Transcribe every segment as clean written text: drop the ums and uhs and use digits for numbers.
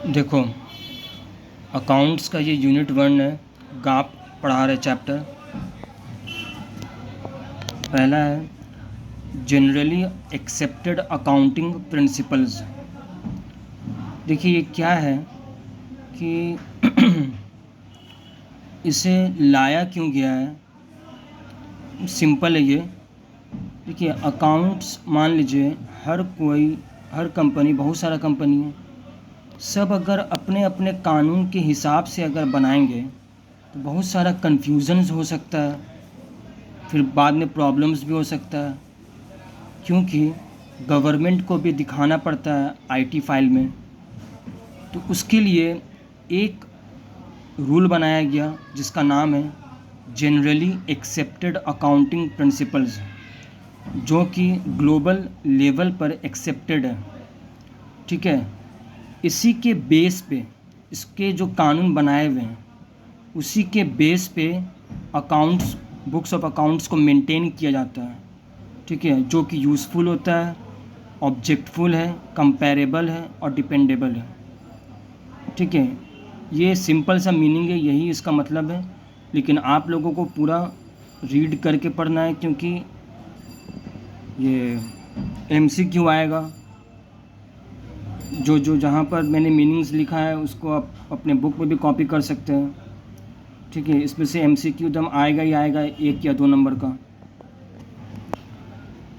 देखो, अकाउंट्स का ये यूनिट 1 है। गाप पढ़ा रहे चैप्टर। पहला है जनरली एक्सेप्टेड अकाउंटिंग प्रिंसिपल्स। देखिए ये क्या है कि इसे लाया क्यों गया है। सिंपल है ये। देखिए अकाउंट्स, मान लीजिए हर कंपनी, बहुत सारा कंपनी है, सब अगर अपने अपने कानून के हिसाब से अगर बनाएंगे तो बहुत सारा कन्फ्यूज़न्स हो सकता है, फिर बाद में प्रॉब्लम्स भी हो सकता है, क्योंकि गवर्नमेंट को भी दिखाना पड़ता है आईटी फाइल में। तो उसके लिए एक रूल बनाया गया जिसका नाम है जनरली एक्सेप्टेड अकाउंटिंग प्रिंसिपल्स, जो कि ग्लोबल लेवल पर एक्सेप्टेड है। ठीक है, इसी के बेस पे, इसके जो कानून बनाए हुए हैं उसी के बेस पे अकाउंट्स, बुक्स ऑफ अकाउंट्स को मेंटेन किया जाता है। ठीक है, जो कि यूज़फुल होता है, ऑब्जेक्टफुल है, कंपैरेबल है और डिपेंडेबल है। ठीक है, ये सिंपल सा मीनिंग है, यही इसका मतलब है। लेकिन आप लोगों को पूरा रीड करके पढ़ना है, क्योंकि ये एमसीक्यू आएगा। जो जहाँ पर मैंने मीनिंग्स लिखा है उसको आप अपने बुक में भी कॉपी कर सकते हैं। ठीक है, इसमें से एमसीक्यू एकदम आएगा ही आएगा, 1 या 2 नंबर का।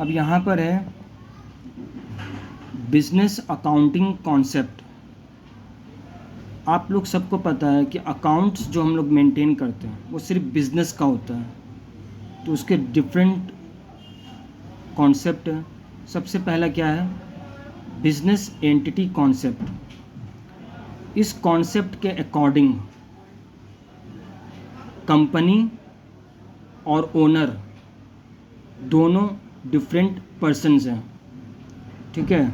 अब यहाँ पर है बिजनेस अकाउंटिंग कॉन्सेप्ट। आप लोग सबको पता है कि अकाउंट्स जो हम लोग मेंटेन करते हैं वो सिर्फ बिजनेस का होता है, तो उसके डिफरेंट कॉन्सेप्ट है। सबसे पहला क्या है, बिजनेस एंटिटी कॉन्सेप्ट। इस कॉन्सेप्ट के अकॉर्डिंग कंपनी और ओनर दोनों डिफरेंट पर्सन्स हैं। ठीक है,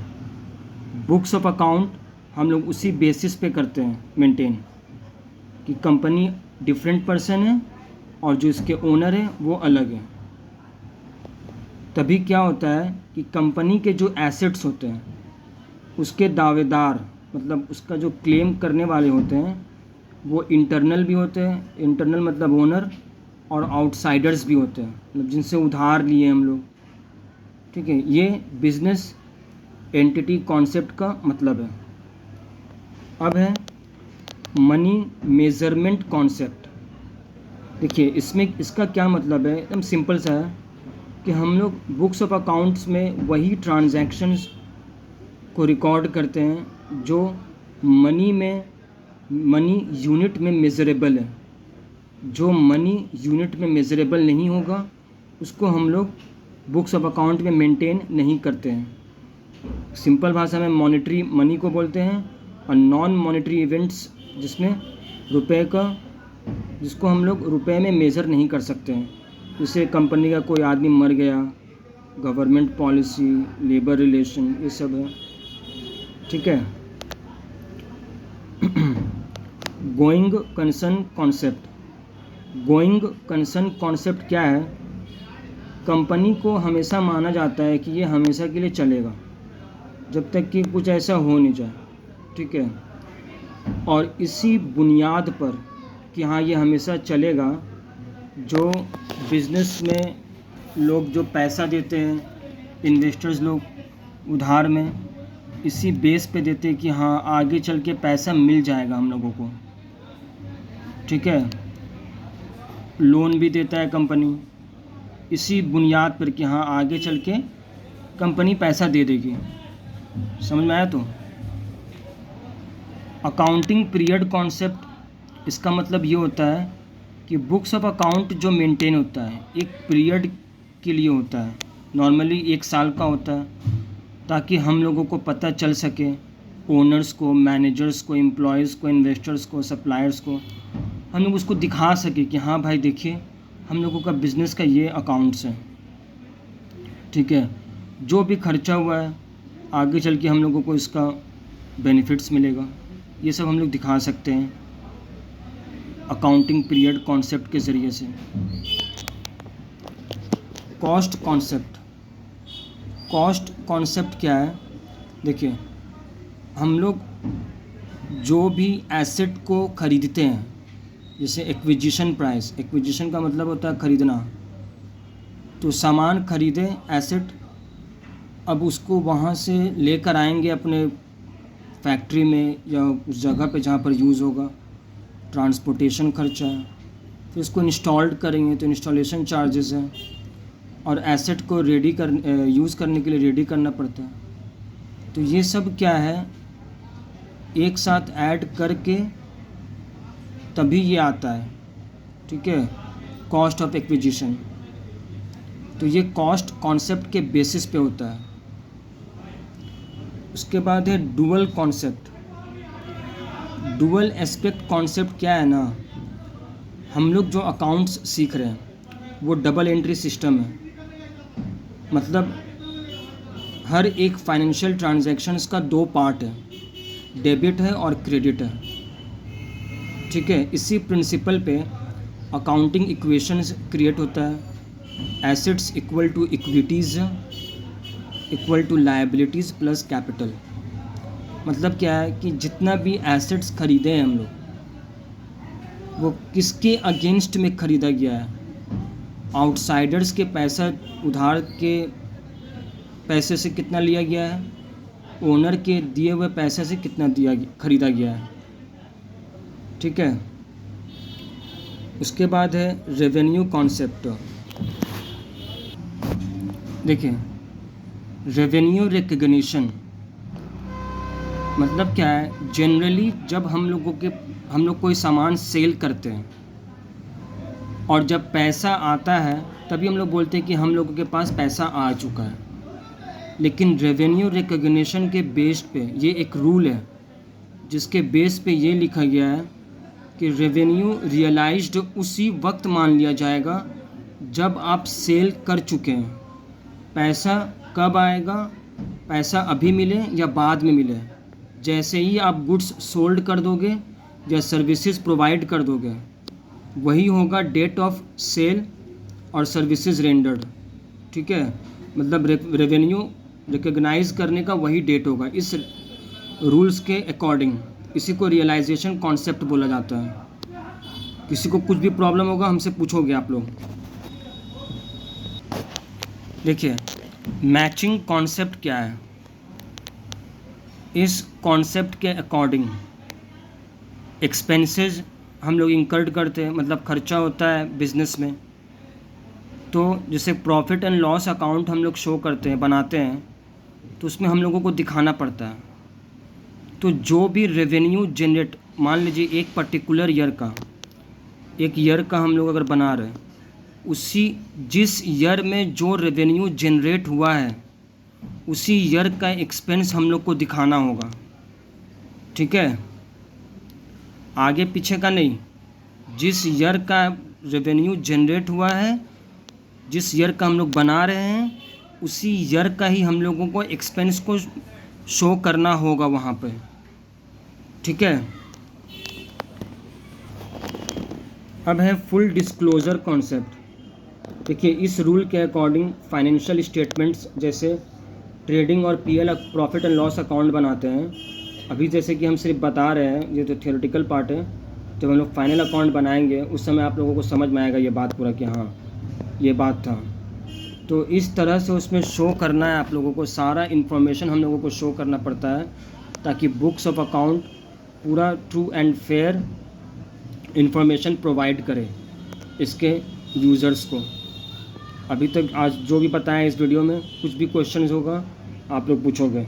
बुक्स ऑफ अकाउंट हम लोग उसी बेसिस पे करते हैं मेंटेन, कि कंपनी डिफरेंट पर्सन है और जो इसके ओनर है वो अलग है। तभी क्या होता है कि कंपनी के जो एसेट्स होते हैं उसके दावेदार, मतलब उसका जो क्लेम करने वाले होते हैं वो इंटरनल भी होते हैं, इंटरनल मतलब ओनर, और आउटसाइडर्स भी होते हैं, मतलब जिनसे उधार लिए हम लोग। ठीक है, ये बिजनेस एंटिटी कॉन्सेप्ट का मतलब है। अब है मनी मेजरमेंट कॉन्सेप्ट। देखिए इसमें इसका क्या मतलब है, एकदम सिंपल सा है कि हम लोग बुक्स ऑफ अकाउंट्स में वही ट्रांजैक्शंस को रिकॉर्ड करते हैं जो मनी यूनिट में मेज़रेबल है। जो मनी यूनिट में मेज़रेबल नहीं होगा उसको हम लोग बुक्स ऑफ अकाउंट में मेंटेन नहीं करते हैं। सिंपल भाषा में मॉनेटरी मनी को बोलते हैं, और नॉन मॉनेटरी इवेंट्स जिसको हम लोग रुपए में मेज़र नहीं कर सकते हैं, जैसे कंपनी का कोई आदमी मर गया, गवर्नमेंट पॉलिसी, लेबर रिलेशन, ये सब है। ठीक है, going concern concept. Going concern concept क्या है, कंपनी को हमेशा माना जाता है कि ये हमेशा के लिए चलेगा जब तक कि कुछ ऐसा हो नहीं जाए। ठीक है, और इसी बुनियाद पर कि हाँ ये हमेशा चलेगा, जो बिज़नेस में लोग जो पैसा देते हैं, इन्वेस्टर्स लोग उधार में, इसी बेस पे देते हैं कि हाँ आगे चल के पैसा मिल जाएगा हम लोगों को। ठीक है, लोन भी देता है कंपनी इसी बुनियाद पर कि हाँ आगे चल के कंपनी पैसा दे देगी। समझ में आया? तो अकाउंटिंग पीरियड कॉन्सेप्ट, इसका मतलब ये होता है कि बुक्स ऑफ अकाउंट जो मेंटेन होता है एक पीरियड के लिए होता है, नॉर्मली 1 साल का होता है, ताकि हम लोगों को पता चल सके, ओनर्स को, मैनेजर्स को, एम्प्लॉयज़ को, इन्वेस्टर्स को, सप्लायर्स को, हम लोग उसको दिखा सके कि हाँ भाई देखिए हम लोगों का बिज़नेस का ये अकाउंट्स है। ठीक है, जो भी खर्चा हुआ है आगे चल के हम लोगों को इसका बेनिफिट्स मिलेगा, ये सब हम लोग दिखा सकते हैं अकाउंटिंग पीरियड कॉन्सेप्ट के ज़रिए से। Cost concept. कॉस्ट कॉन्सेप्ट क्या है, देखिए हम लोग जो भी एसेट को खरीदते हैं, जैसे एक्विजिशन प्राइस, एक्विजिशन का मतलब होता है खरीदना, तो सामान खरीदे एसेट, अब उसको वहाँ से लेकर आएंगे अपने फैक्ट्री में या उस जगह पे जहाँ पर यूज़ होगा, ट्रांसपोर्टेशन खर्चा है, फिर इसको इंस्टॉल्ड करेंगे तो इंस्टॉलेशन चार्जेस हैं, और एसेट को यूज़ करने के लिए रेडी करना पड़ता है। तो ये सब क्या है, एक साथ ऐड करके तभी ये आता है, ठीक है, कॉस्ट ऑफ एक्विजिशन। तो ये कॉस्ट कॉन्सेप्ट के बेसिस पे होता है। उसके बाद है dual concept. Dual aspect concept क्या है ना, हम लोग जो अकाउंट्स सीख रहे हैं वो डबल एंट्री सिस्टम है, मतलब हर एक फाइनेंशियल ट्रांजैक्शंस का दो पार्ट है, डेबिट है और क्रेडिट है, ठीक है। इसी प्रिंसिपल पे अकाउंटिंग इक्वेशंस क्रिएट होता है। Assets equal to equities equal to liabilities plus capital. मतलब क्या है कि जितना भी एसेट्स खरीदे हैं हम लोग, वो किसके अगेंस्ट में ख़रीदा गया है, आउटसाइडर्स के पैसा, उधार के पैसे से कितना लिया गया है, ओनर के दिए हुए पैसे से कितना खरीदा गया है, ठीक है। उसके बाद है रेवेन्यू कॉन्सेप्ट। देखिए, रेवेन्यू रिकग्निशन मतलब क्या है, जनरली जब हम लोग कोई सामान सेल करते हैं और जब पैसा आता है तभी हम लोग बोलते हैं कि हम लोगों के पास पैसा आ चुका है। लेकिन रेवेन्यू रिकग्निशन के बेस पे ये एक रूल है जिसके बेस पे ये लिखा गया है कि रेवेन्यू रियलाइज्ड उसी वक्त मान लिया जाएगा जब आप सेल कर चुके हैं। पैसा कब आएगा, पैसा अभी मिले या बाद में मिले, जैसे ही आप गुड्स सोल्ड कर दोगे या सर्विसेज प्रोवाइड कर दोगे वही होगा डेट ऑफ सेल और सर्विसेज रेंडर्ड, ठीक है। मतलब रेवेन्यू रिकग्नाइज करने का वही डेट होगा इस रूल्स के अकॉर्डिंग। इसी को रियलाइजेशन कॉन्सेप्ट बोला जाता है। किसी को कुछ भी प्रॉब्लम होगा हमसे पूछोगे आप लोग। देखिए, मैचिंग कॉन्सेप्ट क्या है। इस कॉन्सेप्ट के अकॉर्डिंग एक्सपेंसेस हम लोग इंकर्ड करते हैं, मतलब खर्चा होता है बिजनेस में, तो जैसे प्रॉफिट एंड लॉस अकाउंट हम लोग शो करते हैं, बनाते हैं, तो उसमें हम लोगों को दिखाना पड़ता है। तो जो भी रेवेन्यू जनरेट, मान लीजिए एक पर्टिकुलर ईयर का, एक ईयर का हम लोग अगर बना रहे हैं, जिस ईयर में जो रेवेन्यू जनरेट हुआ है उसी ईयर का एक्सपेंस हम लोग को दिखाना होगा, ठीक है। आगे पीछे का नहीं, जिस ईयर का रेवेन्यू जनरेट हुआ है, जिस ईयर का हम लोग बना रहे हैं, उसी ईयर का ही हम लोगों को एक्सपेंस को शो करना होगा वहाँ पे, ठीक है। अब है फुल डिस्क्लोजर कॉन्सेप्ट। देखिए, इस रूल के अकॉर्डिंग फाइनेंशियल स्टेटमेंट्स जैसे ट्रेडिंग और PL profit and loss account बनाते हैं। अभी जैसे कि हम सिर्फ बता रहे हैं, ये तो थियोरेटिकल पार्ट है। जब हम लोग फाइनल अकाउंट बनाएंगे उस समय आप लोगों को समझ में आएगा ये बात पूरा कि हाँ ये बात था। तो इस तरह से उसमें शो करना है आप लोगों को, सारा इन्फॉर्मेशन हम लोगों को शो करना पड़ता है ताकि बुक्स ऑफ अकाउंट पूरा true and fair information provide करे इसके यूज़र्स को। अभी तक आज जो भी बताया इस वीडियो में, कुछ भी क्वेश्चंस होगा आप लोग पूछोगे।